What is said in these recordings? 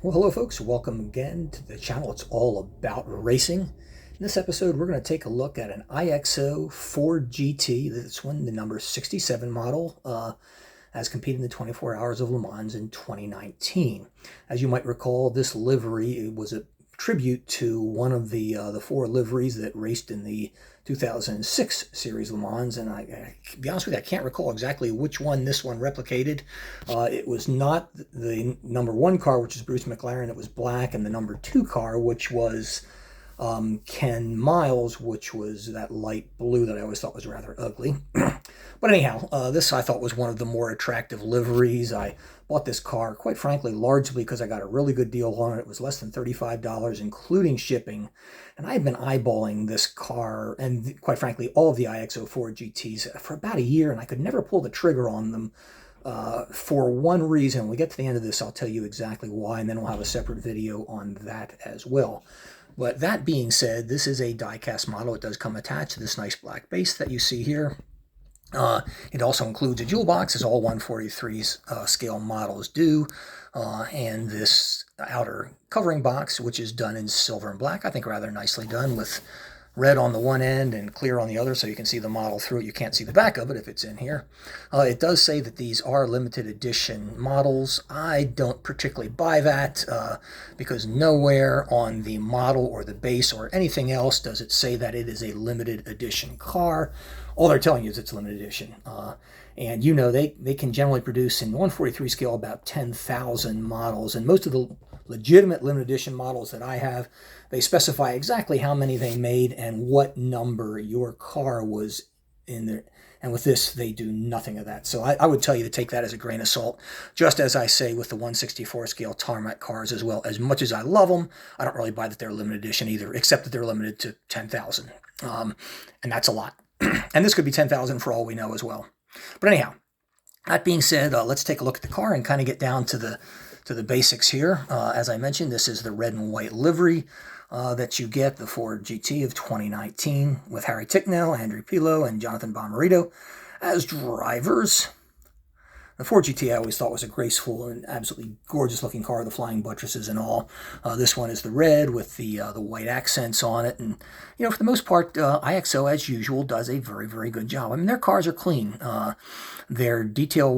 Well, hello folks, welcome again to the channel. It's all about racing. In this episode, we're going to take a look at an IXO Ford GT. This one, the number 67 model, has competed in the 24 Hours of Le Mans in 2019. As you might recall, this livery was a tribute to one of the four liveries that raced in the 2006 Series Le Mans, and to be honest with you, I can't recall exactly which one this one replicated. It was not the number one car, which is Bruce McLaren. It was black, and the number two car, which was Ken Miles, which was that light blue that I always thought was rather ugly. But anyhow, this I thought was one of the more attractive liveries. I bought this car, quite frankly, largely because I got a really good deal on it. It was less than $35, including shipping. And I had been eyeballing this car, and quite frankly, all of the IXO Ford GTs for about a year, and I could never pull the trigger on them. For one reason. When we get to the end of this, I'll tell you exactly why, and then we'll have a separate video on that as well. But that being said, this is a die-cast model. It does come attached to this nice black base that you see here. It also includes a jewel box, as all 143's scale models do, and this outer covering box, which is done in silver and black. I think rather nicely done, with red on the one end and clear on the other, so you can see the model through it. You can't see the back of it if it's in here. It does say that these are limited edition models. I don't particularly buy that because nowhere on the model or the base or anything else does it say that it is a limited edition car. All they're telling you is it's limited edition. And you know, they can generally produce in 143 scale about 10,000 models, and most of the legitimate limited edition models that I have, they specify exactly how many they made and what number your car was in there. And with this, they do nothing of that. So I would tell you to take that as a grain of salt, just as I say with the 164 scale tarmac cars as well. As much as I love them, I don't really buy that they're limited edition either, except that they're limited to 10,000. And that's a lot. And this could be 10,000 for all we know as well. But anyhow, that being said, let's take a look at the car and kind of get down to the basics here. As I mentioned, this is the red and white livery that you get, the Ford GT of 2019, with Harry Ticknell, Andrew Pilot, and Jonathan Bomarito as drivers. The Ford GT I always thought was a graceful and absolutely gorgeous looking car, the flying buttresses and all. This one is the red with the white accents on it. And, you know, for the most part, IXO, as usual, does a very, very good job. I mean, their cars are clean. Their decal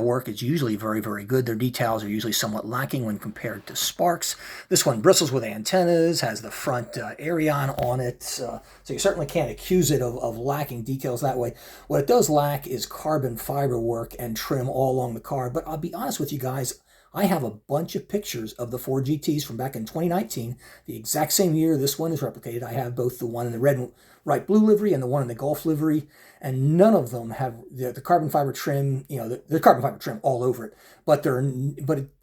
work is usually very, very good. Their details are usually somewhat lacking when compared to Sparks. This one bristles with antennas, has the front Arion on it, so you certainly can't accuse it of lacking details that way. What it does lack is carbon fiber work and trim all along the car. But I'll be honest with you guys, I have a bunch of pictures of the Ford GTs from back in 2019, the exact same year this one is replicated. I have both the one in the red and bright blue livery and the one in the Gulf livery, and none of them have the carbon fiber trim. You know, the carbon fiber trim all over it, but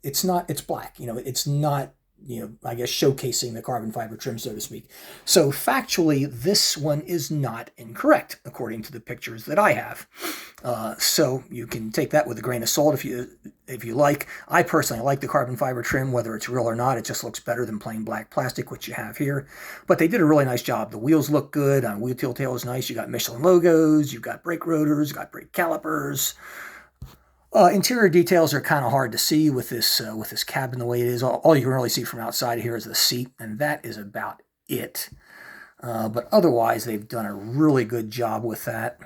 it's not. It's black. You know, it's not. You know, I guess showcasing the carbon fiber trim, so to speak. So factually, this one is not incorrect according to the pictures that I have. So you can take that with a grain of salt if you like. I personally like the carbon fiber trim, whether it's real or not. It just looks better than plain black plastic, which you have here. But they did a really nice job. The wheels look good. Wheel tail is nice. You got Michelin logos. You've got brake rotors. You got brake calipers. Interior details are kind of hard to see with this cabin the way it is. All you can really see from outside here is the seat, and that is about it. But otherwise, they've done a really good job with that.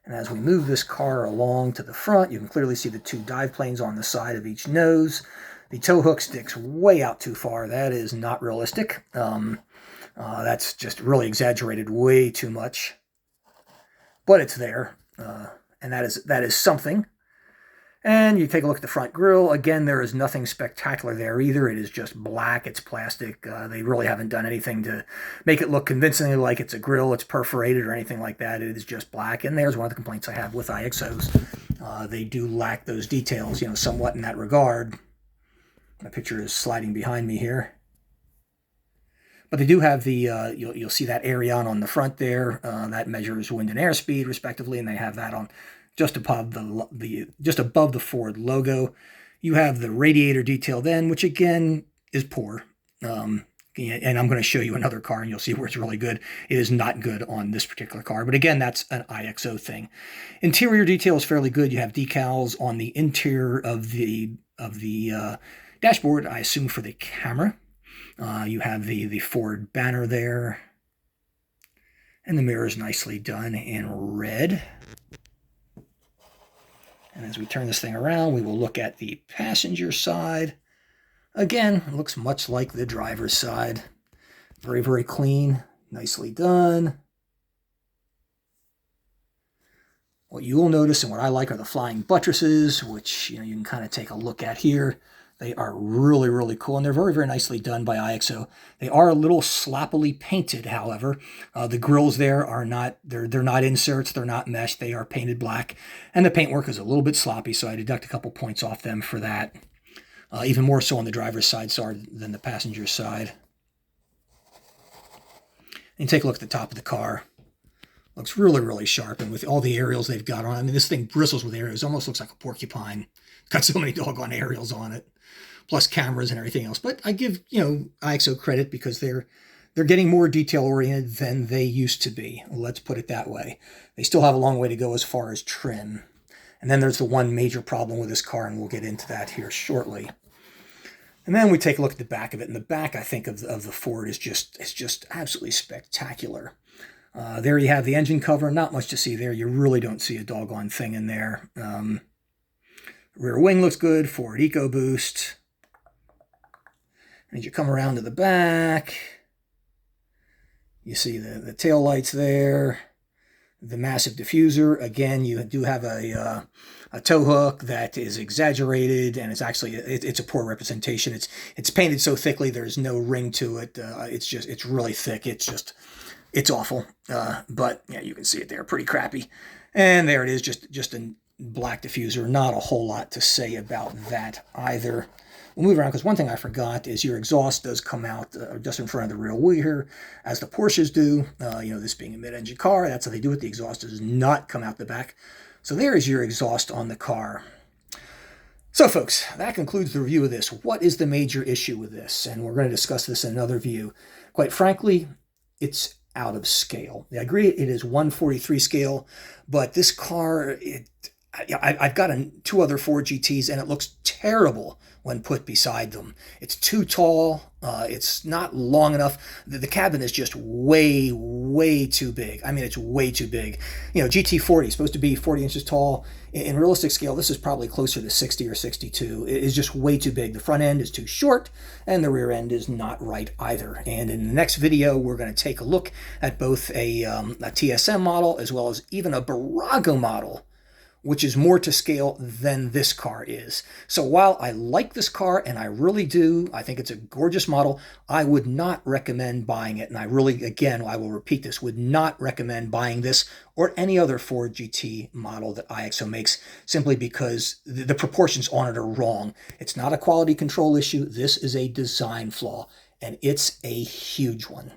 And as we move this car along to the front, you can clearly see the two dive planes on the side of each nose. The tow hook sticks way out too far. That is not realistic. That's just really exaggerated way too much. But it's there, and that is something. And you take a look at the front grille. Again, there is nothing spectacular there either. It is just black. It's plastic. They really haven't done anything to make it look convincingly like it's a grille, it's perforated or anything like that. It is just black. And there's one of the complaints I have with IXOs. They do lack those details, you know, somewhat in that regard. My picture is sliding behind me here. But they do have the, you'll see that Arion on the front there. That measures wind and airspeed, respectively, and they have that on just above the Ford logo. You have the radiator detail then, which again is poor. And I'm going to show you another car and you'll see where it's really good. It is not good on this particular car, but again, that's an IXO thing. Interior detail is fairly good. You have decals on the interior of the Dashboard, I assume for the camera. You have the Ford banner there. And the mirror is nicely done in red. And as we turn this thing around, we will look at the passenger side. Again, it looks much like the driver's side. Very, very clean, nicely done. What you will notice and what I like are the flying buttresses, which you can kind of take a look at here. They are really, really cool, and they're very, very nicely done by IXO. They are a little sloppily painted, however. The grills there are not, they're not inserts, they're not mesh, they are painted black, and the paintwork is a little bit sloppy, so I deduct a couple points off them for that. Even more so on the driver's side than the passenger side. And take a look at the top of the car. Looks really, really sharp, and with all the aerials they've got on, I mean, this thing bristles with aerials. It almost looks like a porcupine. Got so many doggone aerials on it, plus cameras and everything else. But I give, IXO credit because they're getting more detail-oriented than they used to be. Let's put it that way. They still have a long way to go as far as trim. And then there's the one major problem with this car, and we'll get into that here shortly. And then we take a look at the back of it. And the back, I think, of the Ford is just absolutely spectacular. There you have the engine cover. Not much to see there. You really don't see a doggone thing in there. Rear wing looks good. Ford EcoBoost. And as you come around to the back, you see the tail lights there. The massive diffuser. Again, you do have a tow hook that is exaggerated, and it's actually it's a poor representation. It's painted so thickly there's no ring to it. It's really thick. It's awful. But yeah, you can see it there, pretty crappy. And there it is, just a black diffuser. Not a whole lot to say about that either. We'll move around because one thing I forgot is your exhaust does come out just in front of the rear wheel here, as the Porsches do. This being a mid-engine car, that's how they do it. The exhaust does not come out the back. So there is your exhaust on the car. So folks, that concludes the review of this. What is the major issue with this? And we're going to discuss this in another view. Quite frankly, it's out of scale. I agree it is 1/43 scale, but this car, I've got two other Ford GTs, and it looks terrible when put beside them. It's too tall. It's not long enough. The cabin is just way, way too big. I mean, it's way too big. GT40 is supposed to be 40 inches tall. In realistic scale, this is probably closer to 60 or 62. It is just way too big. The front end is too short, and the rear end is not right either. And in the next video, we're going to take a look at both a TSM model as well as even a Barago model, which is more to scale than this car is. So while I like this car, and I really do, I think it's a gorgeous model, I would not recommend buying it. And I really, again, I will repeat this, would not recommend buying this or any other Ford GT model that IXO makes, simply because the proportions on it are wrong. It's not a quality control issue. This is a design flaw, and it's a huge one.